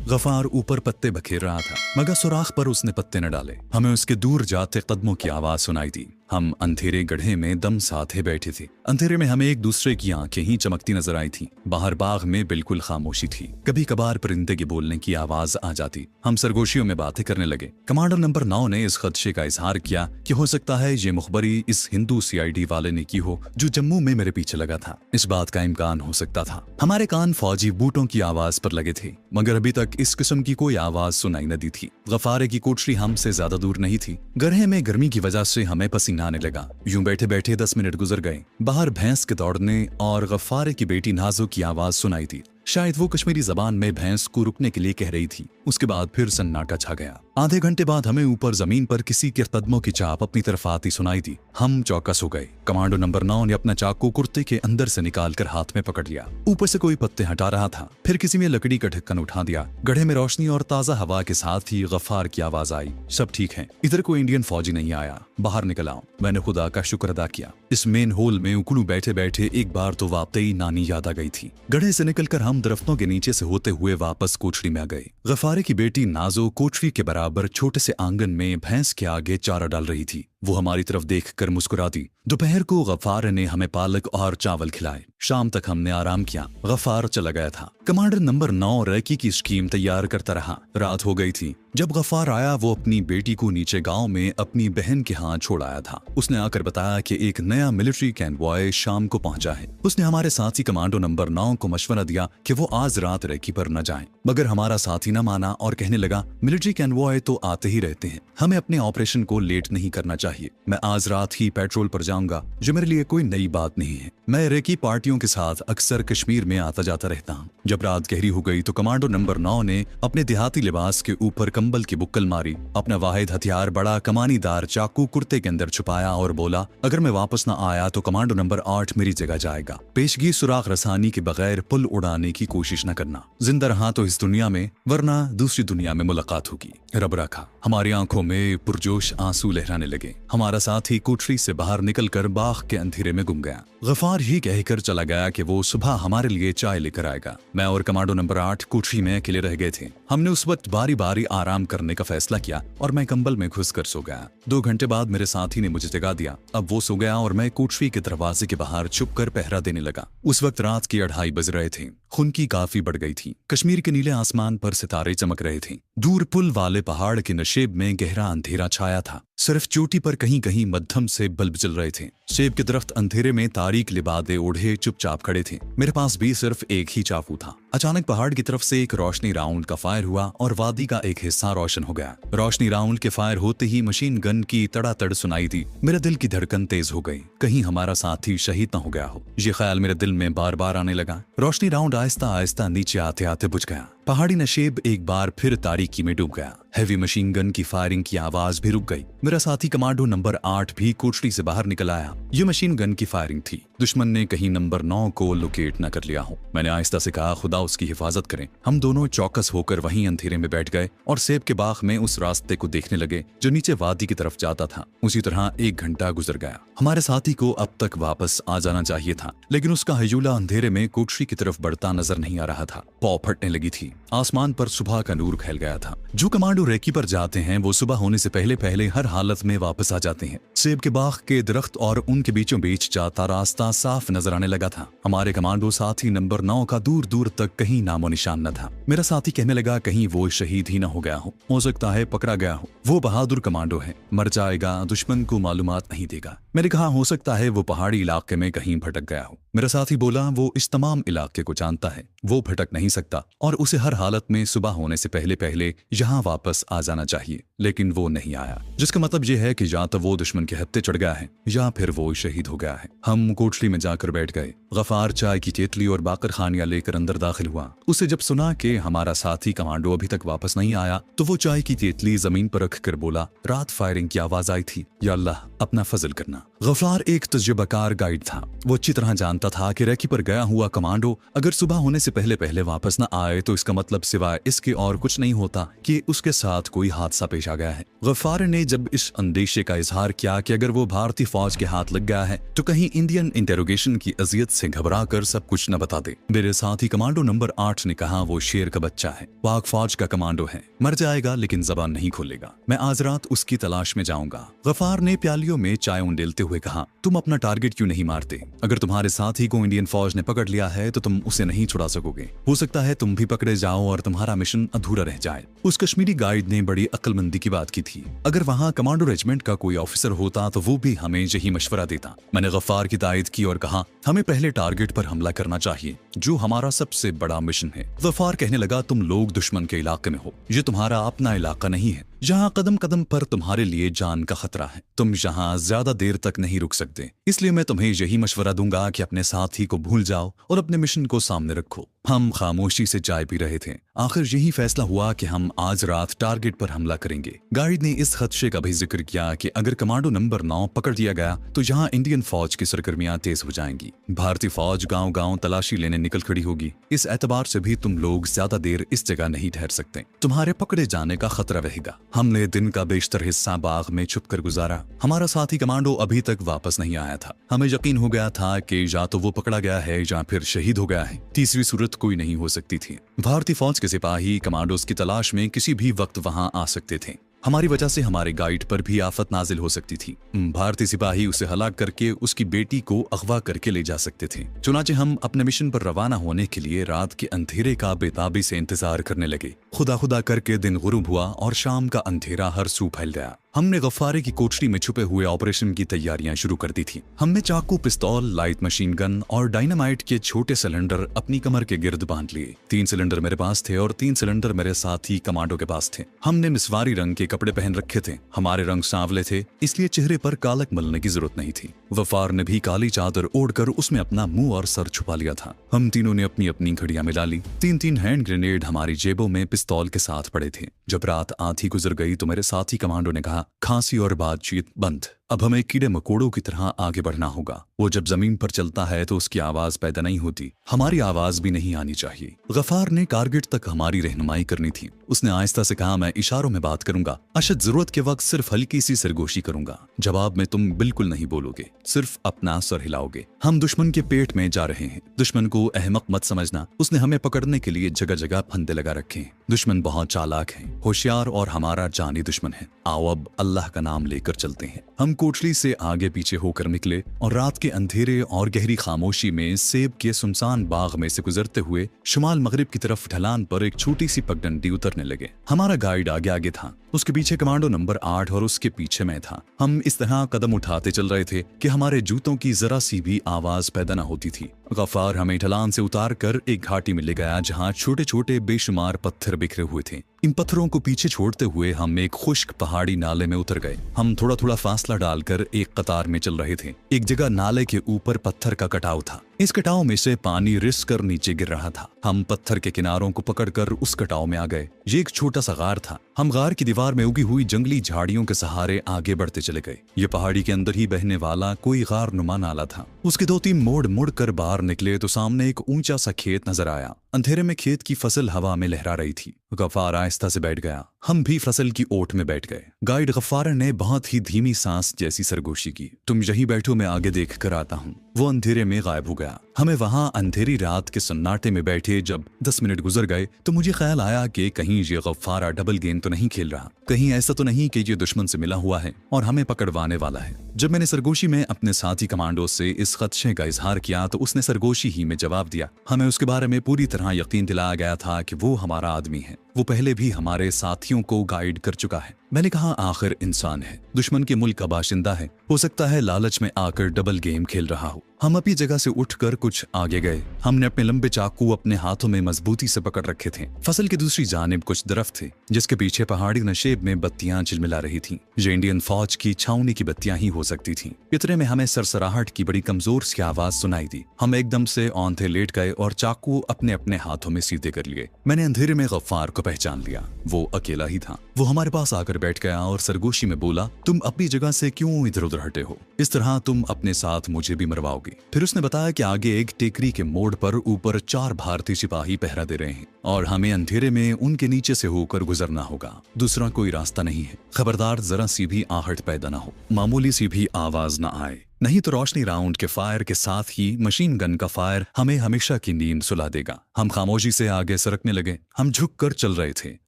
गफार ऊपर पत्ते बखेर रहा था मगर सुराख पर उसने पत्ते न डाले। हमें उसके दूर जाते कदमों की आवाज सुनाई दी। हम अंधेरे गड्ढे में दम साथे बैठे थे। अंधेरे में हमें एक दूसरे की आंखें ही चमकती नजर आई थीं। बाहर बाग में बिल्कुल खामोशी थी। कभी कभार परिंदे के बोलने की आवाज आ जाती। हम सरगोशियों में बातें करने लगे। कमांडर नंबर 9 ने इस खदशे का इजहार किया कि हो सकता है ये मुखबरी इस हिंदू CID वाले ने की हो जो जम्मू में मेरे पीछे लगा था। इस बात का इम्कान हो सकता था। हमारे कान फौजी बूटों की आवाज पर लगे थे मगर अभी तक इस किस्म की कोई आवाज सुनाई न दी थी। गफारे की कोठरी हमसे ज्यादा दूर नहीं थी। गड्ढे में गर्मी की वजह से हमें पसीना आने लगा। यूं बैठे बैठे 10 मिनट गुजर गए। बाहर भैंस के दौड़ने और गफारे की बेटी नाजो की आवाज सुनाई थी। शायद वो कश्मीरी जबान में भैंस को रुकने के लिए कह रही थी। उसके बाद फिर सन्नाटा छा गया। आधे घंटे बाद हमें ऊपर जमीन पर किसी के कदमों की चाप अपनी तरफ आती सुनाई दी। हम चौकस हो गए। कमांडो नंबर 9 ने अपना चाकू कुर्ते के अंदर से निकालकर हाथ में पकड़ लिया। ऊपर से कोई पत्ते हटा रहा था। फिर किसी में लकड़ी का ढक्कन उठा दिया। गड्ढे में रोशनी और ताजा हवा के साथ ही गफार की आवाज आई, सब ठीक है, इधर कोई इंडियन फौजी नहीं आया, बाहर निकल आओ। मैंने खुदा का शुक्र अदा किया। इस मेन होल में उकड़ू बैठे बैठे एक बार तो वाकई नानी याद आ गई थी। गड्ढे से निकलकर हम दरख्तों के नीचे से होते हुए वापस कोठरी में आ गए। गफारे की बेटी नाजो कोठरी के बराबर छोटे से आंगन में भैंस के आगे चारा डाल रही थी। वो हमारी तरफ देखकर मुस्कुरा दी। दोपहर को गफार ने हमें पालक और चावल खिलाए। शाम तक हमने आराम किया। गफार चला गया था। कमांडर नंबर 9 रैकी की स्कीम तैयार करता रहा। रात हो गई थी। जब गफार आया वो अपनी बेटी को नीचे गांव में अपनी बहन के हाथ छोड़ आया था। उसने आकर बताया कि एक नया मिलिट्री कैनवॉय शाम को पहुंचा है। उसने हमारे साथी कमांडो नंबर 9 को मशवरा दिया कि वो आज रात रैकी पर न जाएं। मगर हमारा साथी न माना और कहने लगा, मिलिट्री कैनवॉय तो आते ही रहते हैं, हमें अपने ऑपरेशन को लेट नहीं करना चाहिए। मैं आज रात ही पेट्रोल पर जाऊंगा, जो मेरे लिए कोई नई बात नहीं है। मैं रैकी पार्टियों के साथ अक्सर कश्मीर में आता जाता रहता हूँ। जब रात गहरी हो गई तो कमांडो नंबर 9 ने अपने देहाती लिबास के ऊपर कंबल की बुक्कल मारी, अपना वाहिद हथियार बड़ा कमानीदार चाकू कुर्ते के अंदर छुपाया और बोला, अगर मैं वापस न आया तो कमांडो नंबर 8 मेरी जगह जाएगा। पेशगी सुराख रसानी के बगैर पुल उड़ाने की कोशिश न करना। जिंदा रहा तो इस दुनिया में, वरना दूसरी दुनिया में मुलाकात होगी। रब रखा। हमारी आंखों में पुरजोश आंसू लहराने लगे। हमारा साथी कोठरी से बाहर निकलकर बाग के अंधेरे में गुम गया। गफार ही कहकर चला गया कि वो सुबह हमारे लिए चाय लेकर आएगा। मैं और कमांडो नंबर 8 कोठरी में अकेले रह गए थे। हमने उस वक्त बारी बारी आराम करने का फैसला किया और मैं कंबल में घुसकर सो गया। 2 घंटे बाद मेरे साथी ने मुझे जगा दिया। अब वो सो गया और मैं कोठरी के दरवाजे के बाहर छुपकर पहरा देने लगा। उस वक्त रात के 2:30 बज रहे थे। खुनकी काफी बढ़ गई थी। कश्मीर के नीले आसमान पर सितारे चमक रहे थे। दूर पुल वाले पहाड़ के नशेब में गहरा अंधेरा छाया था। सिर्फ चोटी पर कहीं कहीं मध्यम से बल्ब जल रहे थे। सेब के दरख्त अंधेरे में तारीक लिबादे ओढ़े चुपचाप खड़े थे। मेरे पास भी सिर्फ एक ही चाकू था। अचानक पहाड़ की तरफ से एक रोशनी राउंड का फायर हुआ और वादी का एक हिस्सा रोशन हो गया। रोशनी राउंड के फायर होते ही मशीन गन की तड़ातड़ सुनाई दी। मेरे दिल की धड़कन तेज हो गई, कहीं हमारा साथी शहीद न हो गया हो। ये ख्याल मेरे दिल में बार बार आने लगा। रोशनी राउंड आहिस्ता आहिस्ता नीचे आते आते बुझ गया। पहाड़ी नशेब एक बार फिर तारीकी में डूब गया। हैवी मशीन गन की फायरिंग की आवाज भी रुक गई। मेरा साथी कमांडो नंबर 8 भी कोठरी से बाहर निकल आया। ये मशीन गन की फायरिंग थी। दुश्मन ने कहीं नंबर 9 को लोकेट न कर लिया हो। मैंने आहिस्ता से कहा, खुदा उसकी हिफाजत करें। हम दोनों चौकस होकर वहीं अंधेरे में बैठ गए और सेब के बाग में उस रास्ते को देखने लगे जो नीचे वादी की तरफ जाता था। उसी तरह 1 घंटा गुजर गया। हमारे साथी को अब तक वापस आ जाना चाहिए था, लेकिन उसका हजूला अंधेरे में कोठरी की तरफ बढ़ता नजर नहीं आ रहा था। पौ फटने लगी थी। आसमान पर सुबह का नूर फैल गया था। जो कमांडो रैकी पर जाते हैं वो सुबह होने से पहले पहले हर हालत में वापस आ जाते हैं। सेब के बाग के दरख्त और उनके बीचों बीच जाता रास्ता साफ नजर आने लगा था। हमारे कमांडो साथी नंबर 9 का दूर दूर तक कहीं नामो निशान न था। मेरा साथी कहने लगा, कहीं वो शहीद ही न हो गया हो सकता है पकड़ा गया हो। वो बहादुर कमांडो है, मर जाएगा, दुश्मन को मालूमात नहीं देगा। मैंने कहा, हो सकता है वो पहाड़ी इलाके में कहीं भटक गया हो। मेरा साथी बोला, वो इस तमाम इलाके को जानता है, वो भटक नहीं सकता और उसे हर हालत में सुबह होने से पहले पहले यहाँ वापस आ जाना चाहिए। लेकिन वो नहीं आया, जिसका मतलब ये है कि या तो वो दुश्मन के हत्थे चढ़ गया है या फिर वो शहीद हो गया है। हम कोठरी में जाकर बैठ गए। गफार चाय की केतली और बाकर खानियां लेकर अंदर दाखिल हुआ। उसे जब सुना कि हमारा साथी कमांडो अभी तक वापस नहीं आया तो वो चाय की केतली जमीन पर रख कर बोला, रात फायरिंग की आवाज आई थी, या अल्लाह अपना फजल करना। गफार एक तजुर्बाकार गाइड था। वो अच्छी तरह जानता था कि रैकी पर गया हुआ कमांडो अगर सुबह होने से पहले पहले वापस न आए तो इसका मतलब सिवाय इसके और कुछ नहीं होता कि उसके साथ कोई हादसा पेश आ गया है। गफार ने जब इस अंदेशे का इजहार किया कि अगर वो भारतीय फौज के हाथ लग गया है तो कहीं इंडियन इंटेरोगेशन की अजियत से घबराकर सब कुछ न बता दे। मेरे साथी कमांडो नंबर 8 ने कहा वो शेर का बच्चा है, पाक फौज का कमांडो है, मर जाएगा लेकिन जबान नहीं खोलेगा। मैं आज रात उसकी तलाश में जाऊंगा। गफ्फार ने प्यालियों में चाय उंडेलते हुए कहा, तुम अपना टारगेट क्यों नहीं मारते? अगर तुम्हारे साथी को इंडियन फौज ने पकड़ लिया है तो तुम उसे नहीं छुड़ा सकोगे। हो सकता है तुम भी पकड़े जाओ और तुम्हारा मिशन अधूरा रह जाए। उस कश्मीरी गाइड ने बड़ी अक्लमंदी की बात की थी। अगर वहाँ कमांडो रेजिमेंट का कोई ऑफिसर होता तो वो भी हमें यही मशवरा देता। मैंने गफ्फार की तायद की और कहा, हमें पहले टारगेट पर हमला करना चाहिए जो हमारा सबसे बड़ा मिशन है। गफ्फार कहने लगा, तुम लोग दुश्मन के इलाके में हो, ये तुम्हारा अपना इलाका नहीं है। यहाँ कदम कदम पर तुम्हारे लिए जान का खतरा है। तुम यहाँ ज्यादा देर तक नहीं रुक सकते, इसलिए मैं तुम्हें यही मशवरा दूंगा कि अपने साथी को भूल जाओ और अपने मिशन को सामने रखो। हम खामोशी से चाय पी रहे थे। आखिर यही फैसला हुआ कि हम आज रात टारगेट पर हमला करेंगे। गाइड ने इस खदशे का भी जिक्र किया कि अगर कमांडो नंबर 9 पकड़ लिया गया तो यहाँ इंडियन फौज की सरगर्मियां तेज हो जाएंगी। भारतीय फौज गांव गांव तलाशी लेने निकल खड़ी होगी। इस एतबार से भी तुम लोग ज्यादा देर इस जगह नहीं ठहर सकते, तुम्हारे पकड़े जाने का खतरा रहेगा। हमने दिन का बेशतर हिस्सा बाग में छुपकर गुजारा। हमारा साथी कमांडो अभी तक वापस नहीं आया था। हमें यकीन हो गया था कि या तो वो पकड़ा गया है या फिर शहीद हो गया है। तीसरी सूरत कोई नहीं हो सकती थी। भारतीय फौज के सिपाही कमांडोज की तलाश में किसी भी वक्त वहां आ सकते थे। हमारी वजह से हमारे गाइड पर भी आफत नाजिल हो सकती थी। भारतीय सिपाही उसे हलाक करके उसकी बेटी को अगवा करके ले जा सकते थे। चुनाचे हम अपने मिशन पर रवाना होने के लिए रात के अंधेरे का बेताबी से इंतजार करने लगे। खुदा खुदा करके दिन गुरूब हुआ और शाम का अंधेरा हर सू फैल गया। हमने गफ्फारे की कोठरी में छुपे हुए ऑपरेशन की तैयारियां शुरू कर दी थी। हमने चाकू, पिस्तौल, लाइट मशीन गन और डायनामाइट के छोटे सिलेंडर अपनी कमर के गिर्द बांध लिए। 3 सिलेंडर मेरे पास थे और 3 सिलेंडर मेरे साथी कमांडो के पास थे। हमने मिसवारी रंग के कपड़े पहन रखे थे। हमारे रंग सांवले थे, इसलिए चेहरे पर कालक मलने की जरूरत नहीं थी। गफ्फार ने भी काली चादर ओढ़कर उसमें अपना मुंह और सर छुपा लिया था। हम तीनों ने अपनी अपनी घड़ियां मिला ली। 3-3 हैंड ग्रेनेड हमारी जेबों में पिस्तौल के साथ पड़े थे। जब रात आधी गुजर गई तो मेरे साथी कमांडो ने कहा, खांसी और बातचीत बंद, अब हमें कीड़े मकोड़ों की तरह आगे बढ़ना होगा। वो जब जमीन पर चलता है तो उसकी आवाज पैदा नहीं होती, हमारी आवाज भी नहीं आनी चाहिए। गफ्फार ने टारगेट तक हमारी रहनुमाई करनी थी। उसने आहिस्ता से कहा, मैं इशारों में बात करूंगा, अशद जरूरत के वक्त सिर्फ हल्की सी सरगोशी करूंगा। जवाब में तुम बिल्कुल नहीं बोलोगे, सिर्फ अपना सर हिलाओगे। हम दुश्मन के पेट में जा रहे हैं। दुश्मन को अहमक मत समझना, उसने हमें पकड़ने के लिए जगह जगह फंदे लगा रखे हैं। दुश्मन बहुत चालाक है, होशियार और हमारा जानी दुश्मन है। आओ अब अल्लाह का नाम लेकर चलते हैं। हम कोठरी से आगे पीछे होकर निकले और रात के अंधेरे और गहरी खामोशी में सेब के सुनसान बाग में से गुजरते हुए शुमाल मगरिब की तरफ ढलान पर एक छोटी सी पगडंडी उतरने लगे। हमारा गाइड आगे आगे था, उसके पीछे कमांडो नंबर 8 और उसके पीछे मैं था। हम इस तरह कदम उठाते चल रहे थे कि हमारे जूतों की जरा सी भी आवाज पैदा न होती थी। गफ्फार हमें ढलान से उतार कर एक घाटी में ले गया जहाँ छोटे छोटे बेशुमार पत्थर बिखरे हुए थे। इन पत्थरों को पीछे छोड़ते हुए हम एक खुश्क पहाड़ी नाले में उतर गए। हम थोड़ा थोड़ा फासला डालकर एक कतार में चल रहे थे। एक जगह नाले के ऊपर पत्थर का कटाव था। इस कटाव में से पानी रिस कर नीचे गिर रहा था। हम पत्थर के किनारों को पकड़कर उस कटाव में आ गए। ये एक छोटा सा गार था। हम गार की दीवार में उगी हुई जंगली झाड़ियों के सहारे आगे बढ़ते चले गए। ये पहाड़ी के अंदर ही बहने वाला कोई गार नुमा नाला था। उसके 2-3 मोड़ मुड़ कर बाहर निकले तो सामने एक ऊंचा सा खेत नजर आया। अंधेरे में खेत की फसल हवा में लहरा रही थी। गफ्फार आहिस्ता से बैठ गया। हम भी फसल की ओट में बैठ गए। गाइड गफ्फार ने बहुत ही धीमी सांस जैसी सरगोशी की। तुम यहीं बैठो, मैं आगे देख कर आता हूँ। वो अंधेरे में गायब हो गया। हमें वहां अंधेरी रात के सन्नाटे में बैठे जब 10 मिनट गुजर गए तो मुझे ख्याल आया कि कहीं ये गफ्फारा डबल गेम तो नहीं खेल रहा, कहीं ऐसा तो नहीं कि ये दुश्मन से मिला हुआ है और हमें पकड़वाने वाला है। जब मैंने सरगोशी में अपने साथी कमांडो से इस खदशे का इजहार किया तो उसने सरगोशी ही में जवाब दिया। हमें उसके बारे में पूरी तरह यकीन दिलाया गया था कि वो हमारा आदमी है। वो पहले भी हमारे साथियों को गाइड कर चुका है। मैंने कहा, आखिर इंसान है, दुश्मन के मुल्क का बाशिंदा है, हो सकता है लालच में आकर डबल गेम खेल रहा हो। हम अपनी जगह से उठकर कुछ आगे गए। हमने अपने लंबे चाकू अपने हाथों में मजबूती से पकड़ रखे थे। फसल की दूसरी जानिब कुछ दरख्त थे जिसके पीछे पहाड़ी नशेब में बत्तियां झिलमिला रही थीं। ये इंडियन फौज की छावनी की बत्तियां ही हो सकती थीं। इतने में हमें सरसराहट की बड़ी कमजोर सी आवाज सुनाई दी। हम एकदम से औंधे लेट गए और चाकू अपने अपने हाथों में सीधे कर लिए। मैंने अंधेरे में गफ्फार को पहचान लिया। वो अकेला ही था। वो हमारे पास आकर बैठ गया और सरगोशी में बोला, तुम अपनी जगह से क्यों इधर उधर हटे हो? इस तरह तुम अपने साथ मुझे भी मरवाओगे। फिर उसने बताया कि आगे एक टेकरी के मोड़ पर ऊपर 4 भारतीय सिपाही पहरा दे रहे हैं और हमें अंधेरे में उनके नीचे से होकर गुजरना होगा। दूसरा कोई रास्ता नहीं है। खबरदार जरा सी भी आहट पैदा ना हो, मामूली सी भी आवाज ना आए। नहीं तो रोशनी राउंड के फायर के साथ ही मशीन गन का फायर हमें हमेशा की नींद सुला देगा। हम खामोशी से आगे सरकने लगे। हम झुक कर चल रहे थे।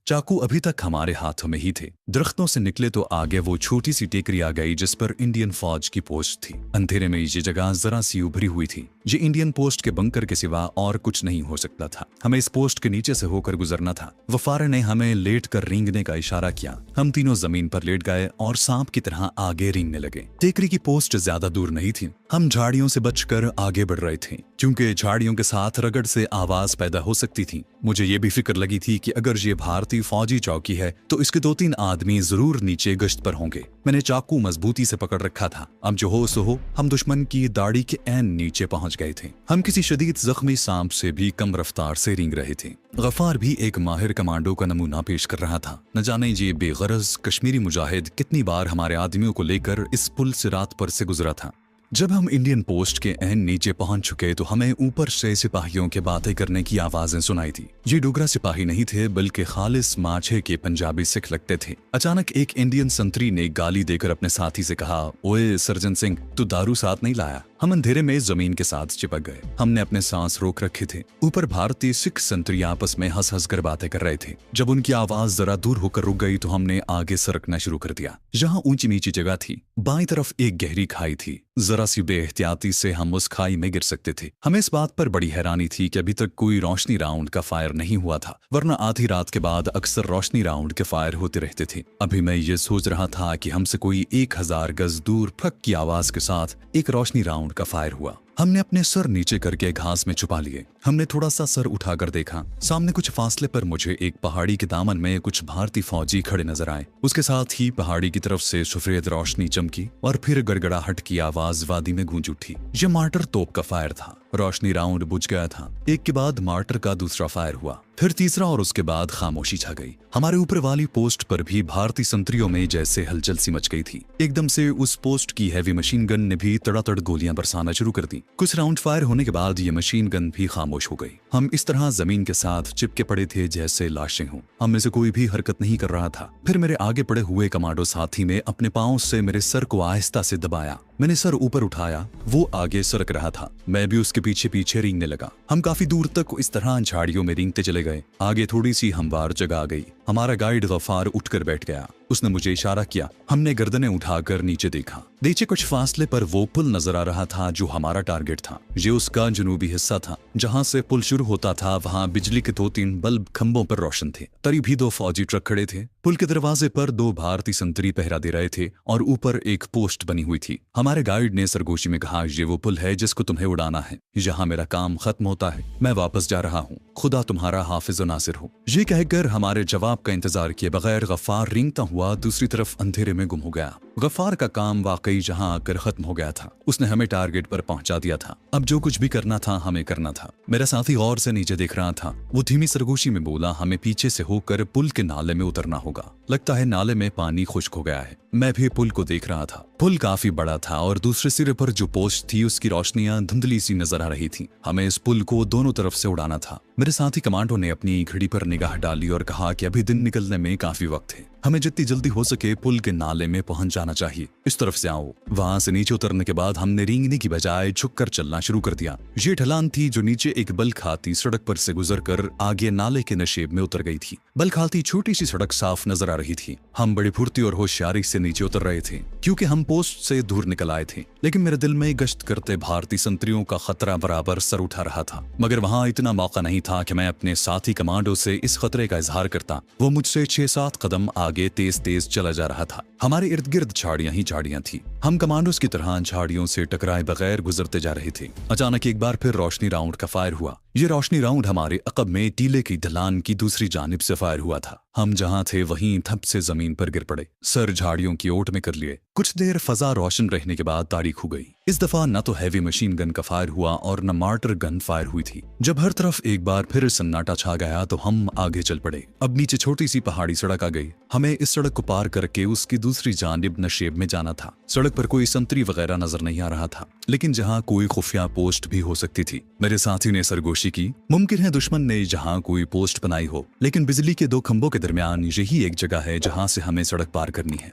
चाकू अभी तक हमारे हाथों में ही थे। दरख्तों से निकले तो आगे वो छोटी सी टेकरी आ गई जिस पर इंडियन फौज की पोस्ट थी। अंधेरे में ये जगह जरा सी उभरी हुई थी। ये इंडियन पोस्ट के बंकर के सिवा और कुछ नहीं हो सकता था। हमें इस पोस्ट के नीचे से होकर गुजरना था। वफार ने हमें लेट कर रेंगने का इशारा किया। हम तीनों जमीन पर लेट गए और सांप की तरह आगे रेंगने लगे। टेकरी की पोस्ट ज्यादा दूर नहीं थी। हम झाड़ियों से बचकर आगे बढ़ रहे थे क्योंकि झाड़ियों के साथ रगड़ से आवाज पैदा हो सकती थी। मुझे ये भी फिक्र लगी थी कि अगर ये भारतीय फौजी चौकी है तो इसके 2-3 आदमी जरूर नीचे गश्त पर होंगे। मैंने चाकू मजबूती से पकड़ रखा था। अब जो हो सो हो, हम दुश्मन की दाढ़ी के ऐन नीचे पहुंच गए थे। हम किसी शदीद जख्मी सांप से भी कम रफ्तार से रेंग रहे थे। गफार भी एक माहिर कमांडो का नमूना पेश कर रहा था। न जाने ये बेगरज कश्मीरी मुजाहिद कितनी बार हमारे आदमियों को लेकर इस पुल से रात पर से गुजरा था। जब हम इंडियन पोस्ट के ऐन नीचे पहुंच चुके तो हमें ऊपर से सिपाहियों के बातें करने की आवाजें सुनाई थी। ये डोगरा सिपाही नहीं थे बल्कि खालिस माछे के पंजाबी सिख लगते थे। अचानक एक इंडियन संतरी ने गाली देकर अपने साथी से कहा, ओए सर्जन सिंह, तू दारू साथ नहीं लाया। हम अंधेरे में जमीन के साथ चिपक गए। हमने अपने सांस रोक रखे थे। ऊपर भारतीय सिख संतरी आपस में हंस हंस कर बातें कर रहे थे। जब उनकी आवाज जरा दूर होकर रुक गई तो हमने आगे सरकना शुरू कर दिया। जहाँ ऊंची नीची जगह थी, बाईं तरफ एक गहरी खाई थी। जरा सी बेएहतियाती से हम उस खाई में गिर सकते थे। हमें इस बात पर बड़ी हैरानी थी कि अभी तक कोई रोशनी राउंड का फायर नहीं हुआ था, वरना आधी रात के बाद अक्सर रोशनी राउंड के फायर होते रहते थे। अभी मैं ये सोच रहा था कि हमसे कोई 1000 गज दूर फक की आवाज के साथ एक रोशनी राउंड का फायर हुआ। हमने अपने सर नीचे करके घास में छुपा लिए। हमने थोड़ा सा सर उठाकर देखा। सामने कुछ फासले पर मुझे एक पहाड़ी के दामन में कुछ भारतीय फौजी खड़े नजर आए। उसके साथ ही पहाड़ी की तरफ से सफेद रोशनी चमकी और फिर गड़गड़ाहट की आवाज वादी में गूंज उठी। यह मार्टर तोप का फायर था। रोशनी राउंड बुझ गया था। एक के बाद मार्टर का दूसरा फायर हुआ, फिर तीसरा और उसके बाद खामोशी छा गई। हमारे ऊपर वाली पोस्ट पर भी भारतीय संतरियों में जैसे हलचल सी मच गई थी। एकदम से उस पोस्ट की हैवी मशीन गन ने भी तड़ातड़ गोलियां बरसाना शुरू कर दी। कुछ राउंड फायर होने के बाद ये मशीन गन भी खामोश हो गई। हम इस तरह जमीन के साथ चिपके पड़े थे जैसे लाशें हों। हम में से कोई भी हरकत नहीं कर रहा था। फिर मेरे आगे पड़े हुए कमांडो साथी ने अपने पांव से मेरे सर को आहिस्ता से दबाया। मैंने सर ऊपर उठाया। वो आगे सरक रहा था। मैं भी उसके पीछे पीछे रेंगने लगा। हम काफी दूर तक इस तरह झाड़ियों में रेंगते चले गए। आगे थोड़ी सी हमवार जगह आ गई। हमारा गाइड गफार उठकर बैठ गया। उसने मुझे इशारा किया। हमने गर्दनें उठाकर नीचे देखा। नीचे कुछ फासले पर वो पुल नजर आ रहा था जो हमारा टारगेट था। ये उसका जनूबी हिस्सा था। जहां से पुल शुरू होता था वहां बिजली के 2-3 बल्ब खंभों पर रोशन थे। करीब ही 2 फौजी ट्रक खड़े थे। पुल के दरवाजे पर 2 भारतीय संतरी पहरा दे रहे थे और ऊपर एक पोस्ट बनी हुई थी। हमारे गाइड ने सरगोशी में कहा, ये वो पुल है जिसको तुम्हें उड़ाना है। यहाँ मेरा काम खत्म होता है। मैं वापस जा रहा हूँ। खुदा तुम्हारा हाफिज व नासिर हो। ये कहकर हमारे जवाब का इंतजार किए बगैर गफ्फार रेंगता हुआ दूसरी तरफ अंधेरे में गुम हो गया। गफ्फार का काम वाकई जहां आकर खत्म हो गया था। उसने हमें टारगेट पर पहुंचा दिया था। अब जो कुछ भी करना था हमें करना था। मेरा साथी गौर से नीचे देख रहा था। वो धीमी सरगोशी में बोला, हमें पीछे से होकर पुल के नाले में उतरना होगा। लगता है नाले में पानी खुश्क हो गया है। मैं भी पुल को देख रहा था। पुल काफी बड़ा था और दूसरे सिरे पर जो पोस्ट थी उसकी रोशनियां धुंधली सी नजर आ रही थी। हमें इस पुल को दोनों तरफ से उड़ाना था। मेरे साथी कमांडो ने अपनी घड़ी पर निगाह डाली और कहा कि अभी दिन निकलने में काफी वक्त है। हमें जितनी जल्दी हो सके पुल के नाले में पहुंच जाना चाहिए। इस तरफ से आओ। वहां से नीचे उतरने के बाद हमने रेंगने की बजाय झुककर चलना शुरू कर दिया। ये ढलान थी जो नीचे एक बल खाती सड़क पर से गुजरकर आगे नाले के नशेब में उतर गई थी। बल खाती छोटी सी सड़क साफ नजर आ रही थी। हम बड़ी फुर्ती और होशियारी से नीचे उतर रहे थे क्योंकि हम पोस्ट से दूर निकल आए थे। लेकिन मेरे दिल में गश्त करते भारतीय संतरियों का खतरा बराबर सर उठा रहा था। मगर वहां इतना मौका नहीं था कि मैं अपने साथी कमांडो से इस खतरे का इजहार करता। वो मुझसे 6-7 कदम आगे तेज तेज चला जा रहा था। हमारे इर्द गिर्द झाड़ियां ही झाड़ियां थी। हम कमांडोज की तरह झाड़ियों से टकराए बगैर गुजरते जा रहे थे। अचानक एक बार फिर रोशनी राउंड का फायर हुआ। ये रोशनी राउंड हमारे अकब में टीले की ढलान की दूसरी जानिब से फायर हुआ था। हम जहां थे वहीं थप से जमीन पर गिर पड़े। सर झाड़ियों की ओट में कर लिए। कुछ देर फजा रोशन रहने के बाद तारीख हो गई। इस दफा न तो हैवी मशीन गन का फायर हुआ और न मार्टर गन फायर हुई थी। जब हर तरफ एक बार फिर सन्नाटा छा गया तो हम आगे चल पड़े। अब नीचे छोटी सी पहाड़ी सड़क आ गई। हमें इस सड़क को पार करके उसकी दूसरी जानिब नशेब में जाना था। सड़क पर कोई संतरी वगैरह नजर नहीं आ रहा था, लेकिन जहां कोई खुफिया पोस्ट भी हो सकती थी। मेरे साथी ने सरगोशी की, मुमकिन है दुश्मन ने जहां कोई पोस्ट बनाई हो, लेकिन बिजली के 2 खंभों के दरमियान यही एक जगह है जहां से हमें सड़क पार करनी है।